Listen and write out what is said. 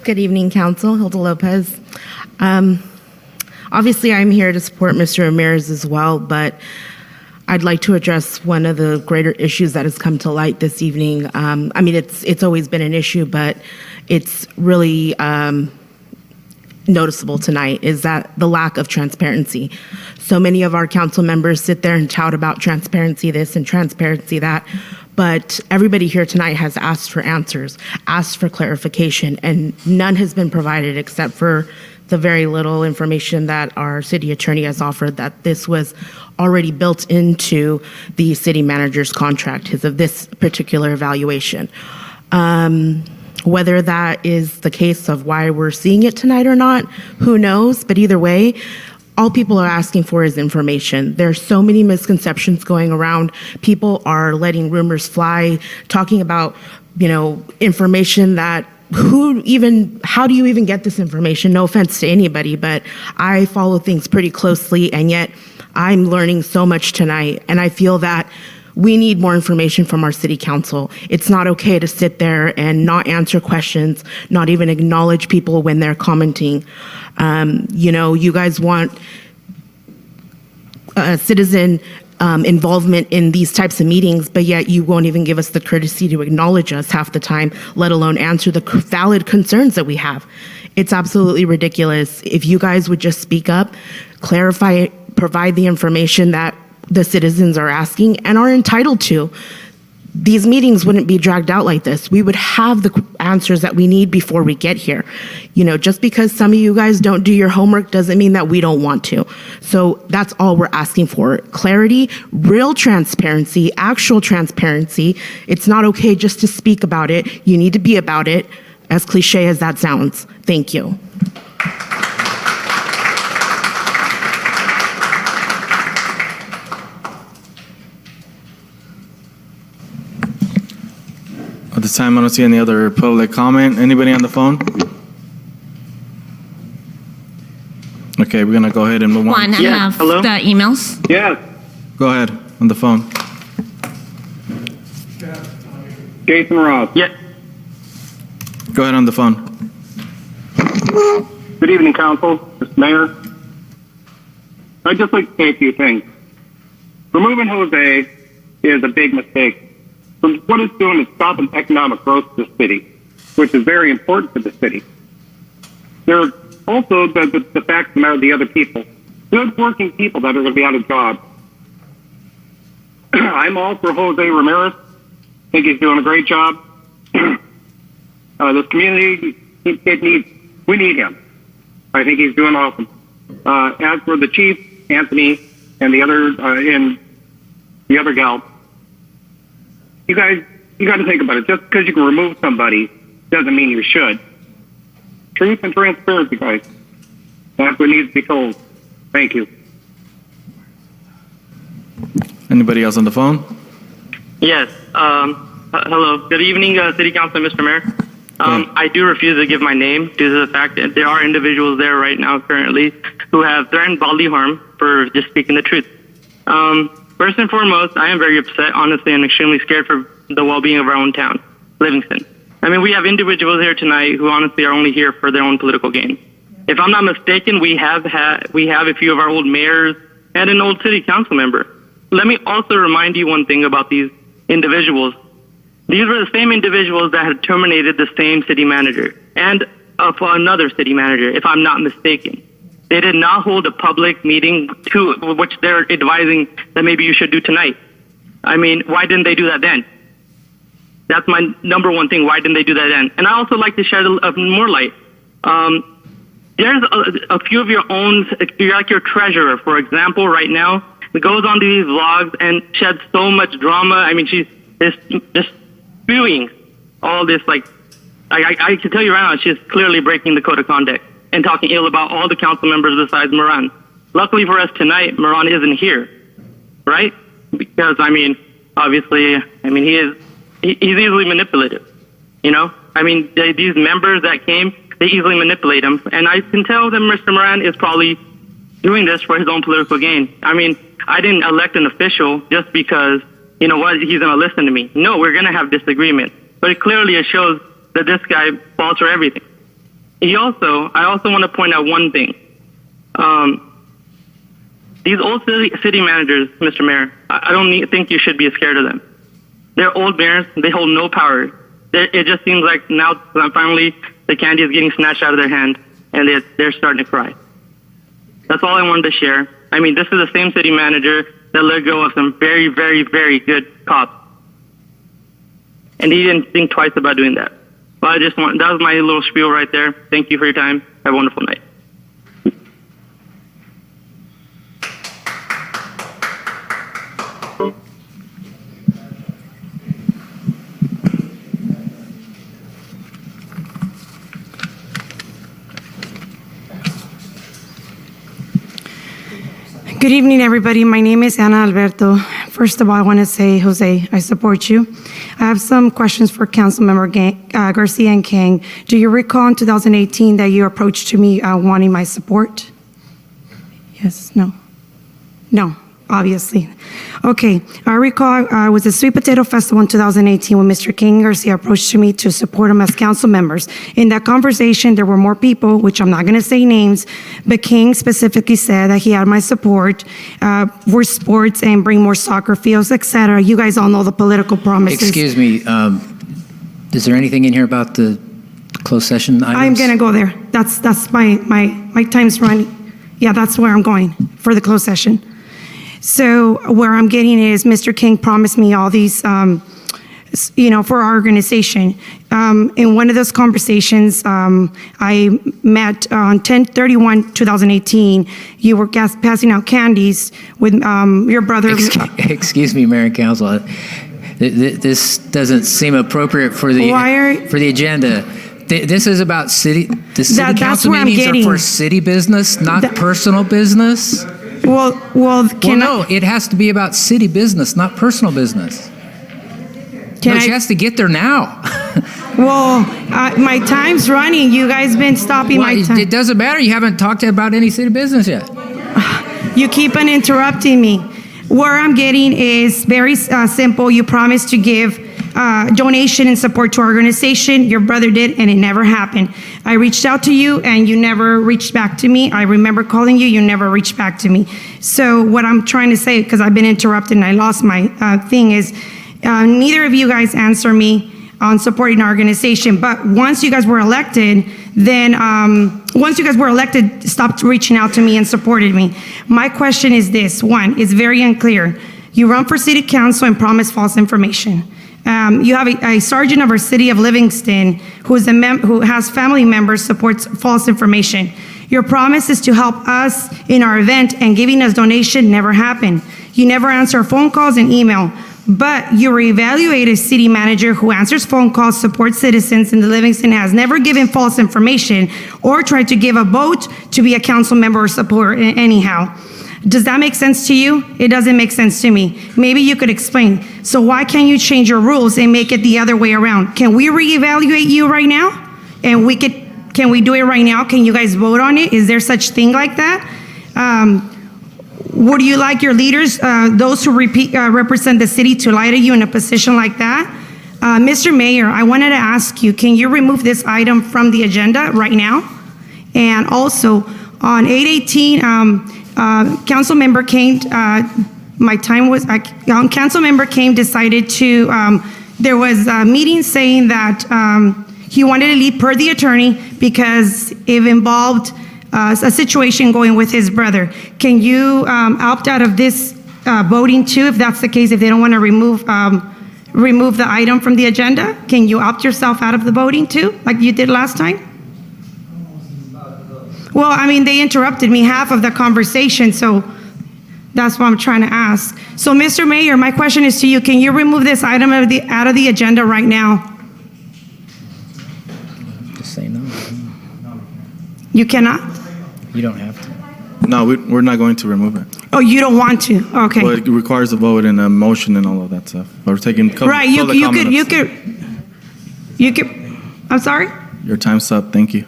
Good evening, Council. Hilda Lopez. Obviously, I'm here to support Mr. Ramirez as well, but I'd like to address one of the greater issues that has come to light this evening. I mean, it's always been an issue, but it's really noticeable tonight, is that the lack of transparency. So many of our council members sit there and tout about transparency this and transparency that, but everybody here tonight has asked for answers, asked for clarification, and none has been provided except for the very little information that our city attorney has offered, that this was already built into the city manager's contract, his of this particular evaluation. Whether that is the case of why we're seeing it tonight or not, who knows? But either way, all people are asking for is information. There's so many misconceptions going around. People are letting rumors fly, talking about, information that how do you even get this information? No offense to anybody, but I follow things pretty closely, and yet I'm learning so much tonight, and I feel that we need more information from our city council. It's not okay to sit there and not answer questions, not even acknowledge people when they're commenting. You guys want citizen involvement in these types of meetings, but yet you won't even give us the courtesy to acknowledge us half the time, let alone answer the valid concerns that we have. It's absolutely ridiculous. If you guys would just speak up, clarify, provide the information that the citizens are asking and are entitled to, these meetings wouldn't be dragged out like this. We would have the answers that we need before we get here. Just because some of you guys don't do your homework doesn't mean that we don't want to. So that's all we're asking for. Clarity, real transparency, actual transparency. It's not okay just to speak about it. You need to be about it, as cliche as that sounds. Thank you. At this time, I don't see any other public comment. Anybody on the phone? Okay, we're gonna go ahead and move on. I have hello? the emails. Yes, Go ahead, on the phone. Jason Ross. Yes. Go ahead on the phone. Good evening, Council, Mr. Mayor. I'd just like to say a few things. Removing Jose is a big mistake. What it's doing is stopping economic growth to the city, which is very important to the city. There's also the fact of the other people, good working people that are going to be out of jobs. I'm all for Jose Ramirez. I think he's doing a great job. This community, we need him. I think he's doing awesome. As for the chief, Anthony, and the other gal, you got to think about it. Just because you can remove somebody doesn't mean you should. Truth and transparency, guys. That's what needs to be told. Thank you. Anybody else on the phone? Yes. Hello. Good evening, City Council, Mr. Mayor. I do refuse to give my name due to the fact that there are individuals there right now currently who have threatened bodily harm for just speaking the truth. First and foremost, I am very upset, honestly, and extremely scared for the well-being of our own town, Livingston. I mean, we have individuals here tonight who honestly are only here for their own political gain. If I'm not mistaken, we have a few of our old mayors and an old city council member. Let me also remind you one thing about these individuals. These were the same individuals that had terminated the same city manager and another city manager, if I'm not mistaken. They did not hold a public meeting to which they're advising that maybe you should do tonight. I mean, why didn't they do that then? That's my number one thing. Why didn't they do that then? And I also like to shed more light. There's a few of your own, like your treasurer, for example, right now, that goes onto these vlogs and sheds so much drama. I mean, she's just spewing all this, I can tell you right now, she's clearly breaking the code of conduct and talking ill about all the council members besides Moran. Luckily for us tonight, Moran isn't here, right? Because, obviously, he's easily manipulative, I mean, these members that came, they easily manipulate him. And I can tell that Mr. Moran is probably doing this for his own political gain. I mean, I didn't elect an official just because, he's going to listen to me. No, we're going to have disagreement. But it clearly shows that this guy falls for everything. I also want to point out one thing. These old city managers, Mr. Mayor, I don't think you should be scared of them. They're old mayors. They hold no power. It just seems like now finally the candy is getting snatched out of their hand, and they're starting to cry. That's all I wanted to share. I mean, this is the same city manager that let go of some very, very, very good cops. And he didn't think twice about doing that. But that was my little spiel right there. Thank you for your time. Have a wonderful night. Good evening, everybody. My name is Ana Alberto. First of all, I want to say, Jose, I support you. I have some questions for Councilmember Garcia and King. Do you recall in 2018 that you approached to me wanting my support? Yes, no? No, obviously. Okay, I recall it was a Sweet Potato Festival in 2018 when Mr. King Garcia approached to me to support him as council members. In that conversation, there were more people, which I'm not going to say names, but King specifically said that he had my support for sports and bring more soccer fields, etc. You guys all know the political promises. Excuse me, is there anything in here about the closed session items? I'm going to go there. That's my time's running. Yeah, that's where I'm going for the closed session. So where I'm getting is Mr. King promised me all these, for our organization. In one of those conversations, I met on 10/31/2018. You were passing out candies with your brother. Excuse me, Mayor and Council. This doesn't seem appropriate for the agenda. This is about city. The city council meetings are for city business, not personal business. Well, no, it has to be about city business, not personal business. She has to get there now. Well, my time's running. You guys been stopping my time. It doesn't matter. You haven't talked about any city business yet. You keep on interrupting me. Where I'm getting is very simple. You promised to give donation and support to our organization. Your brother did, and it never happened. I reached out to you, and you never reached back to me. I remember calling you. You never reached back to me. So what I'm trying to say, because I've been interrupted and I lost my thing, is neither of you guys answer me on supporting our organization. But once you guys were elected, then stopped reaching out to me and supported me. My question is this. One, it's very unclear. You run for city council and promise false information. You have a sergeant of our city of Livingston who has family members supports false information. Your promise is to help us in our event, and giving us donation never happened. You never answer phone calls and email, but you reevaluate a city manager who answers phone calls, supports citizens in the Livingston, has never given false information or tried to give a vote to be a council member or support anyhow. Does that make sense to you? It doesn't make sense to me. Maybe you could explain. So why can't you change your rules and make it the other way around? Can we reevaluate you right now? And can we do it right now? Can you guys vote on it? Is there such thing like that? Would you like your leaders, those who represent the city, to lie to you in a position like that? Mr. Mayor, I wanted to ask you, can you remove this item from the agenda right now? And also, on 8/18, Councilmember Kane, Councilmember Kane decided to, there was a meeting saying that he wanted to leave per the attorney because it involved a situation going with his brother. Can you opt out of this voting too, if that's the case, if they don't want to remove the item from the agenda? Can you opt yourself out of the voting too, like you did last time? Well, I mean, they interrupted me half of the conversation, so that's what I'm trying to ask. So, Mr. Mayor, my question is to you. Can you remove this item out of the agenda right now? Just say no. You cannot? You don't have to. No, we're not going to remove it. Oh, you don't want to? Okay. Well, it requires a vote and a motion and all of that stuff. We're taking right. You could. I'm sorry. Your time's up. Thank you.